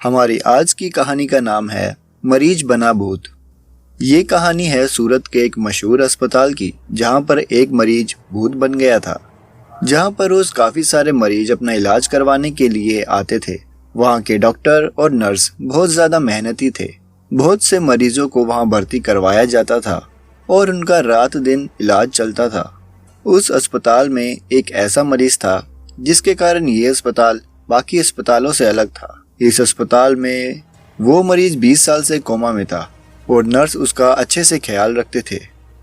हमारी आज की कहानी का नाम है मरीज बना भूत। ये कहानी है सूरत के एक मशहूर अस्पताल की, जहाँ पर एक मरीज भूत बन गया था। जहाँ पर रोज काफी सारे मरीज अपना इलाज करवाने के लिए आते थे। वहाँ के डॉक्टर और नर्स बहुत ज्यादा मेहनती थे। बहुत से मरीजों को वहाँ भर्ती करवाया जाता था और उनका रात दिन इलाज चलता था। उस अस्पताल में एक ऐसा मरीज था जिसके कारण ये अस्पताल बाकी अस्पतालों से अलग था। इस अस्पताल में वो मरीज 20 साल से कोमा में था और नर्स उसका अच्छे से ख्याल रखते थे।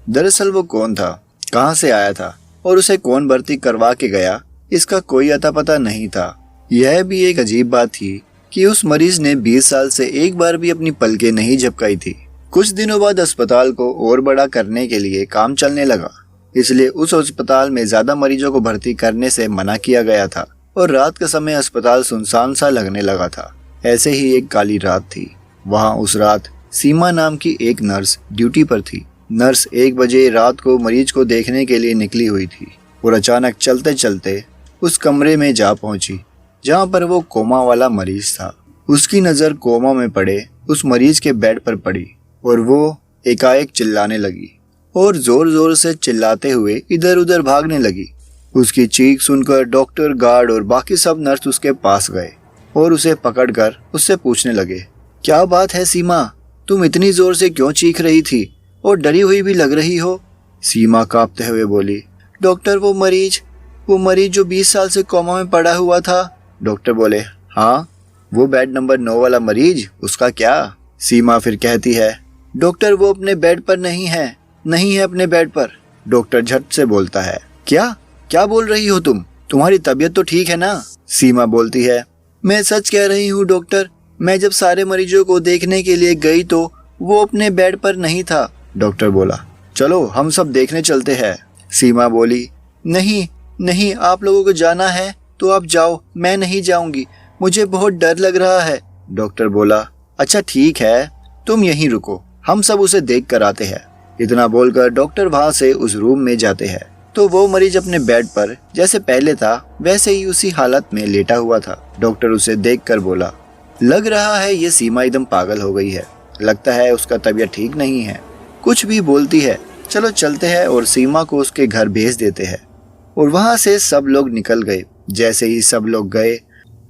दरअसल वो कौन था, कहाँ से आया था और उसे कौन भर्ती करवा के गया, इसका कोई अता पता नहीं था। यह भी एक अजीब बात थी कि उस मरीज ने 20 साल से एक बार भी अपनी पलकें नहीं झपकाई थी। कुछ दिनों बाद अस्पताल को और बड़ा करने के लिए काम चलने लगा, इसलिए उस अस्पताल में ज्यादा मरीजों को भर्ती करने से मना किया गया था और रात के समय अस्पताल सुनसान सा लगने लगा था। ऐसे ही एक काली रात थी। वहाँ उस रात सीमा नाम की एक नर्स ड्यूटी पर थी। नर्स 1 बजे रात को मरीज को देखने के लिए निकली हुई थी और अचानक चलते चलते उस कमरे में जा पहुंची जहाँ पर वो कोमा वाला मरीज था। उसकी नजर कोमा में पड़े उस मरीज के बेड पर पड़ी और वो एकाएक चिल्लाने लगी और जोर जोर से चिल्लाते हुए इधर उधर भागने लगी। उसकी चीख सुनकर डॉक्टर, गार्ड और बाकी सब नर्स उसके पास गए और उसे पकड़कर उससे पूछने लगे, क्या बात है सीमा, तुम इतनी जोर से क्यों चीख रही थी और डरी हुई भी लग रही हो। सीमा कांपते हुए बोली, डॉक्टर वो मरीज जो 20 साल से कोमा में पड़ा हुआ था। डॉक्टर बोले, हाँ वो बेड नंबर 9 वाला मरीज, उसका क्या। सीमा फिर कहती है, डॉक्टर वो अपने बेड पर नहीं है अपने बेड पर। डॉक्टर झट से बोलता है, क्या बोल रही हो तुम, तुम्हारी तबीयत तो ठीक है ना। सीमा बोलती है, मैं सच कह रही हूँ डॉक्टर, मैं जब सारे मरीजों को देखने के लिए गई तो वो अपने बेड पर नहीं था। डॉक्टर बोला, चलो हम सब देखने चलते हैं। सीमा बोली, नहीं आप लोगों को जाना है तो आप जाओ, मैं नहीं जाऊंगी, मुझे बहुत डर लग रहा है। डॉक्टर बोला, अच्छा ठीक है, तुम यहीं रुको, हम सब उसे देख कर आते हैं। इतना बोलकर डॉक्टर वहां से उस रूम में जाते हैं तो वो मरीज अपने बेड पर जैसे पहले था वैसे ही उसी हालत में लेटा हुआ था। डॉक्टर उसे देखकर बोला, लग रहा है ये सीमा एकदम पागल हो गई है, लगता है उसका तबीयत ठीक नहीं है, कुछ भी बोलती है, चलो चलते हैं और सीमा को उसके घर भेज देते हैं। और वहां से सब लोग निकल गए। जैसे ही सब लोग गए,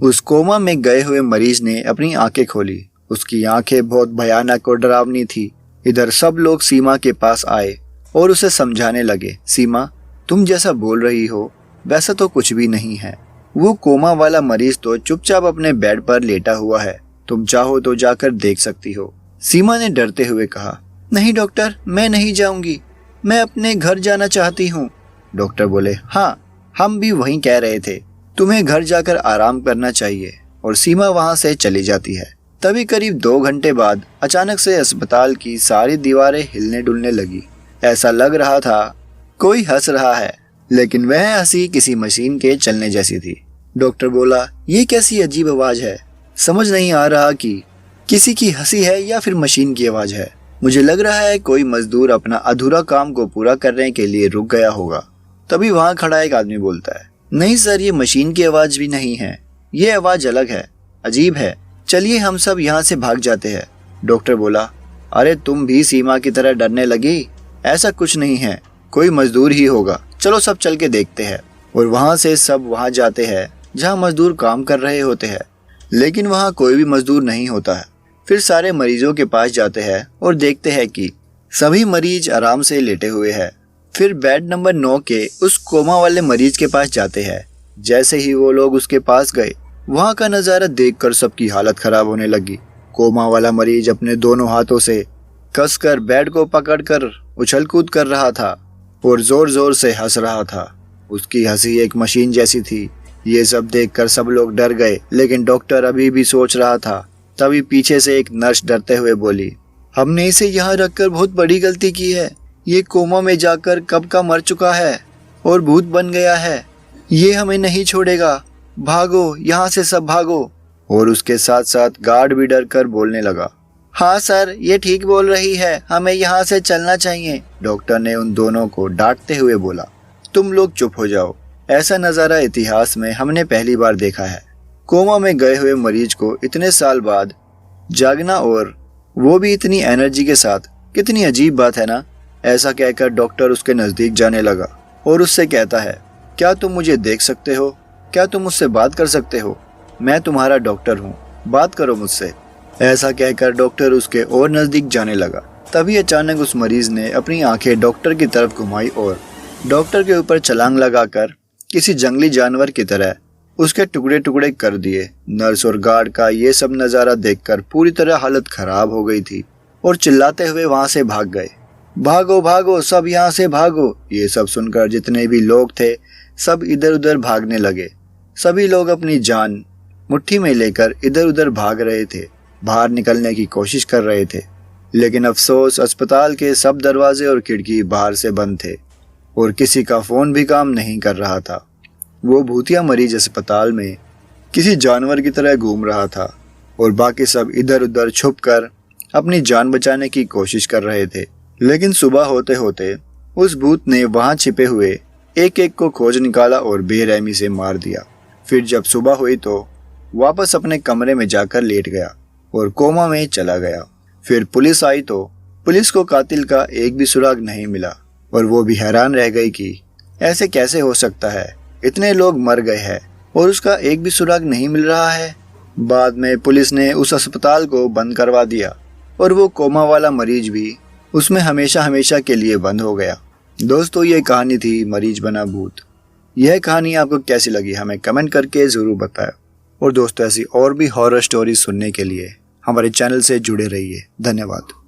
उस कोमा में गए हुए मरीज ने अपनी आंखें खोली। उसकी आंखें बहुत भयानक और डरावनी थी। इधर सब लोग सीमा के पास आए और उसे समझाने लगे, सीमा तुम जैसा बोल रही हो वैसा तो कुछ भी नहीं है, वो कोमा वाला मरीज तो चुपचाप अपने बेड पर लेटा हुआ है, तुम चाहो तो जाकर देख सकती हो। सीमा ने डरते हुए कहा, नहीं डॉक्टर, मैं नहीं जाऊंगी, मैं अपने घर जाना चाहती हूँ। डॉक्टर बोले, हाँ हम भी वहीं कह रहे थे, तुम्हें घर जाकर आराम करना चाहिए। और सीमा वहां से चली जाती है। तभी करीब 2 घंटे बाद अचानक से अस्पताल की सारी दीवारें हिलने डुलने लगी। ऐसा लग रहा था कोई हंस रहा है, लेकिन वह हंसी किसी मशीन के चलने जैसी थी। डॉक्टर बोला, ये कैसी अजीब आवाज है, समझ नहीं आ रहा कि किसी की हंसी है या फिर मशीन की आवाज है। मुझे लग रहा है कोई मजदूर अपना अधूरा काम को पूरा करने के लिए रुक गया होगा। तभी वहां खड़ा एक आदमी बोलता है, नहीं सर, ये मशीन की आवाज भी नहीं है, ये आवाज अलग है, अजीब है, चलिए हम सब यहाँ से भाग जाते हैं। डॉक्टर बोला, अरे तुम भी सीमा की तरह डरने लगी, ऐसा कुछ नहीं है, कोई मजदूर ही होगा, चलो सब चल के देखते हैं। और वहां से सब वहां जाते हैं जहां मजदूर काम कर रहे होते हैं, लेकिन वहां कोई भी मजदूर नहीं होता है। फिर सारे मरीजों के पास जाते हैं और देखते हैं कि सभी मरीज आराम से लेटे हुए हैं। फिर बेड नंबर 9 के उस कोमा वाले मरीज के पास जाते हैं। जैसे ही वो लोग उसके पास गए, वहां का नजारा देखकर सबकी हालत खराब होने लगी। कोमा वाला मरीज अपने दोनों हाथों से कसकर बेड को पकड़कर उछल कूद कर रहा था और जोर जोर से हंस रहा था। उसकी हंसी एक मशीन जैसी थी। ये सब देखकर सब लोग डर गए, लेकिन डॉक्टर अभी भी सोच रहा था। तभी पीछे से एक नर्स डरते हुए बोली, हमने इसे यहाँ रखकर बहुत बड़ी गलती की है, ये कोमा में जाकर कब का मर चुका है और भूत बन गया है, ये हमें नहीं छोड़ेगा, भागो यहाँ से सब भागो। और उसके साथ साथ गार्ड भी डर कर बोलने लगा, हाँ सर, ये ठीक बोल रही है, हमें यहाँ से चलना चाहिए। डॉक्टर ने उन दोनों को डांटते हुए बोला, तुम लोग चुप हो जाओ, ऐसा नजारा इतिहास में हमने पहली बार देखा है। कोमा में गए हुए मरीज को इतने साल बाद जागना, और वो भी इतनी एनर्जी के साथ, कितनी अजीब बात है ना। ऐसा कहकर डॉक्टर उसके नजदीक जाने लगा और उससे कहता है, क्या तुम मुझे देख सकते हो? क्या तुम मुझसे बात कर सकते हो? मैं तुम्हारा डॉक्टर हूँ, बात करो मुझसे। ऐसा कहकर डॉक्टर उसके और नजदीक जाने लगा। तभी अचानक उस मरीज ने अपनी आंखें डॉक्टर की तरफ घुमाई और डॉक्टर के ऊपर छलांग लगाकर किसी जंगली जानवर की तरह उसके टुकड़े टुकड़े कर दिए। नर्स और गार्ड का ये सब नज़ारा देखकर पूरी तरह हालत खराब हो गई थी और चिल्लाते हुए वहां से भाग गए। भागो भागो, सब यहाँ से भागो। ये सब सुनकर जितने भी लोग थे सब इधर उधर भागने लगे। सभी लोग अपनी जान मुट्ठी में लेकर इधर उधर भाग रहे थे, बाहर निकलने की कोशिश कर रहे थे। लेकिन अफसोस, अस्पताल के सब दरवाजे और खिड़की बाहर से बंद थे और किसी का फोन भी काम नहीं कर रहा था। वो भूतिया मरीज अस्पताल में किसी जानवर की तरह घूम रहा था और बाकी सब इधर उधर छुपकर अपनी जान बचाने की कोशिश कर रहे थे। लेकिन सुबह होते होते उस भूत ने वहां छिपे हुए एक एक को खोज निकाला और बेरहमी से मार दिया। फिर जब सुबह हुई तो वापस अपने कमरे में जाकर लेट गया और कोमा में चला गया। फिर पुलिस आई तो पुलिस को कातिल का एक भी सुराग नहीं मिला और वो भी हैरान रह गई कि ऐसे कैसे हो सकता है, इतने लोग मर गए हैं और उसका एक भी सुराग नहीं मिल रहा है। बाद में पुलिस ने उस अस्पताल को बंद करवा दिया और वो कोमा वाला मरीज भी उसमें हमेशा हमेशा के लिए बंद हो गया। दोस्तों, ये कहानी थी मरीज बना भूत। यह कहानी आपको कैसी लगी हमें कमेंट करके ज़रूर बताएं। और दोस्तों, ऐसी और भी हॉरर स्टोरी सुनने के लिए हमारे चैनल से जुड़े रहिए। धन्यवाद।